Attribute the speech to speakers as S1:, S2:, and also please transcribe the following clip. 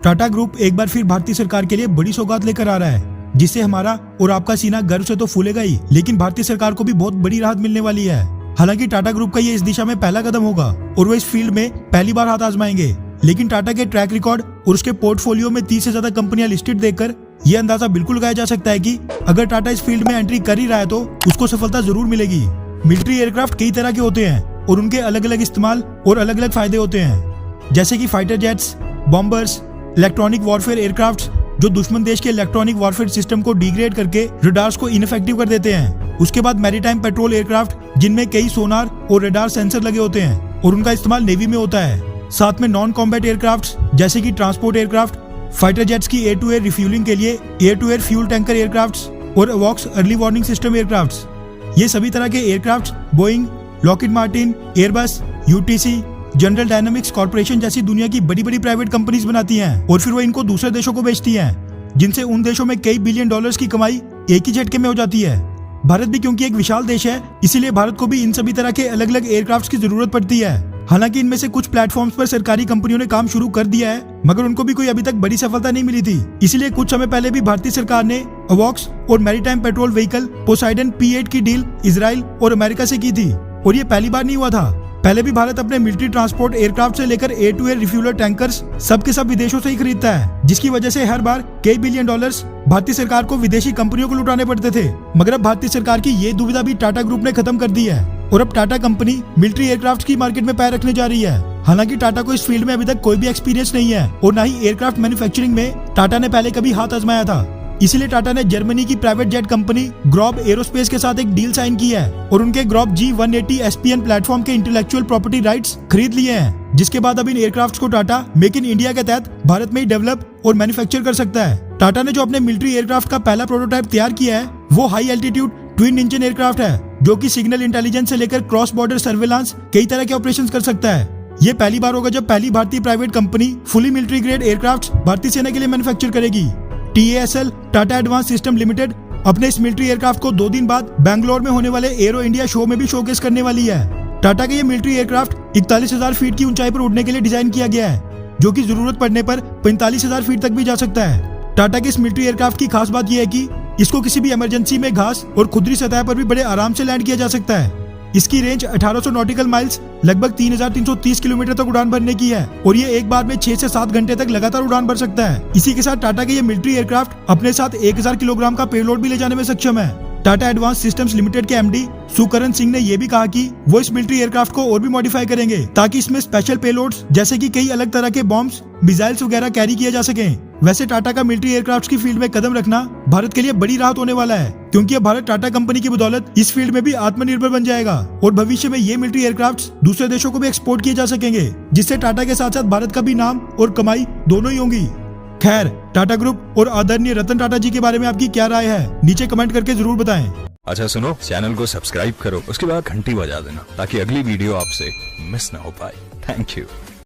S1: Tata group एक बार फिर भारतीय सरकार के लिए बड़ी सौगात लेकर आ रहा है, जिससे हमारा और आपका सीना गर्व से तो फूलेगा ही, लेकिन भारतीय सरकार को भी बहुत बड़ी राहत मिलने वाली है। हालांकि टाटा ग्रुप का ये इस दिशा में पहला कदम होगा और वो इस फील्ड में पहली बार हाथ आजमाएंगे। लेकिन टाटा के ट्रैक रिकॉर्ड और उसके पोर्टफोलियो में 30 से ज्यादा कंपनियां लिस्टेड देखकर ये अंदाजा बिल्कुल लगाया जा सकता है कि अगर टाटा इस फील्ड में एंट्री कर ही रहा है तो उसको सफलता जरूर मिलेगी। मिलिट्री एयरक्राफ्ट कई तरह के होते हैं और उनके अलग अलग इस्तेमाल और अलग अलग फायदे होते हैं, जैसे कि fighter jets, bombers, electronic warfare aircraft जो दुश्मन देश के इलेक्ट्रॉनिक वॉरफेयर सिस्टम को डिग्रेड करके रडार्स को इनफेक्टिव कर देते हैं। उसके बाद मैरीटाइम पेट्रोल एयरक्राफ्ट जिनमें कई सोनार और रडार सेंसर लगे होते हैं और उनका इस्तेमाल नेवी में होता है। साथ में नॉन कॉम्बैट एयरक्राफ्ट जैसे कि ट्रांसपोर्ट एयरक्राफ्ट, फाइटर जेट्स की एयर टू एयर रिफ्यूलिंग के लिए air to air fuel tanker aircraft और अवॉक्स अर्ली वार्निंग सिस्टम एयरक्राफ्ट। ये सभी तरह के aircraft Boeing, Lockheed Martin, Airbus, UTC, General Dynamics Corporation जैसी दुनिया की बड़ी बड़ी प्राइवेट कंपनीज बनाती हैं और फिर वो इनको दूसरे देशों को बेचती हैं, जिनसे उन देशों में कई बिलियन डॉलर्स की कमाई एक ही झटके में हो जाती है। भारत भी क्योंकि एक विशाल देश है, इसीलिए भारत को भी इन सभी तरह के अलग अलग एयरक्राफ्ट की जरूरत पड़ती है। हालांकि इनमें से कुछ प्लेटफॉर्म्स पर सरकारी कंपनियों ने काम शुरू कर दिया है, मगर उनको भी कोई अभी तक बड़ी सफलता नहीं मिली थी। इसीलिए कुछ समय पहले भी भारतीय सरकार ने अवॉक्स और maritime petrol vehicle Poseidon P8 की डील इजराइल और अमेरिका से की थी। और ये पहली बार नहीं हुआ था, पहले भी भारत अपने मिलिट्री ट्रांसपोर्ट एयरक्राफ्ट से लेकर air to air refueller tankers सब के सब विदेशों से ही खरीदता है, जिसकी वजह से हर बार कई बिलियन डॉलर्स भारतीय सरकार को विदेशी कंपनियों को लुटाने पड़ते थे। मगर अब भारतीय सरकार की ये दुविधा भी टाटा ग्रुप ने खत्म कर दी है और अब टाटा कंपनी मिलिट्री एयरक्राफ्ट की मार्केट में पैर रखने जा रही है। हालांकि टाटा को इस फील्ड में अभी तक कोई भी एक्सपीरियंस नहीं है और न ही एयरक्राफ्ट मैन्युफैक्चरिंग में टाटा ने पहले कभी हाथ आजमाया था। इसीलिए टाटा ने जर्मनी की प्राइवेट जेट कंपनी ग्रॉब एरोस्पेस के साथ एक डील साइन की है और उनके ग्रॉब G180 SPN प्लेटफॉर्म के इंटेलेक्चुअल प्रॉपर्टी राइट्स खरीद लिए हैं, जिसके बाद अब इन एयरक्राफ्ट को टाटा मेक इन इंडिया के तहत भारत में ही डेवलप और मैन्युफैक्चर कर सकता है। टाटा ने जो अपने मिलिट्री एयरक्राफ्ट का पहला प्रोटोटाइप तैयार किया है वो high altitude twin engine aircraft है, जो कि सिग्नल इंटेलिजेंस से लेकर क्रॉस बॉर्डर सर्वेलांस कई तरह के ऑपरेशंस कर सकता है। ये पहली बार होगा जब पहली भारतीय private company fully military grade aircraft भारतीय सेना के लिए मैन्युफैक्चर करेगी। TASL Tata advance system limited अपने इस मिलिट्री एयरक्राफ्ट को 2 दिन बाद बेंगलोर में होने वाले एरो इंडिया शो में भी शोकेस करने वाली है। टाटा का ये मिलिट्री एयरक्राफ्ट 41,000 फीट की ऊंचाई पर उड़ने के लिए डिजाइन किया गया है, जो कि जरूरत पड़ने पर 45,000 फीट तक भी जा सकता है। टाटा के इस मिलिट्री एयरक्राफ्ट की खास बात यह है कि इसको किसी भी इमरजेंसी में घास और खुदरी सतह पर भी बड़े आराम से लैंड किया जा सकता है। इसकी रेंज 1800 नॉटिकल माइल्स लगभग 3330 किलोमीटर तक उड़ान भरने की है और ये एक बार में 6 से 7 घंटे तक लगातार उड़ान भर सकता है। इसी के साथ टाटा के ये मिलिट्री एयरक्राफ्ट अपने साथ 1000 किलोग्राम का पेलोड भी ले जाने में सक्षम है। टाटा एडवांस सिस्टम्स लिमिटेड के MD सुकरण सिंह ने यह भी कहा कि वो इस मिलिट्री एयरक्राफ्ट को और भी मॉडिफाई करेंगे ताकि इसमें स्पेशल पेलोड्स जैसे कि कई अलग तरह के बॉम्ब्स, मिसाइल्स वगैरह कैरी किए जा सकें। वैसे टाटा का मिलिट्री एयरक्राफ्ट की फील्ड में कदम रखना भारत के लिए बड़ी राहत होने वाला है, क्योंकि अब भारत टाटा कंपनी की बदौलत इस फील्ड में भी आत्मनिर्भर बन जाएगा और भविष्य में ये मिलिट्री एयरक्राफ्ट दूसरे देशों को भी एक्सपोर्ट किए जा सकेंगे, जिससे टाटा के साथ साथ भारत का भी नाम और कमाई दोनों ही होंगी। खैर, टाटा ग्रुप और आदरणीय रतन टाटा जी के बारे में आपकी क्या राय है, नीचे कमेंट करके जरूर बताएं।
S2: अच्छा सुनो, चैनल को सब्सक्राइब करो, उसके बाद घंटी बजा देना ताकि अगली वीडियो आपसे मिस ना हो पाए। Thank you.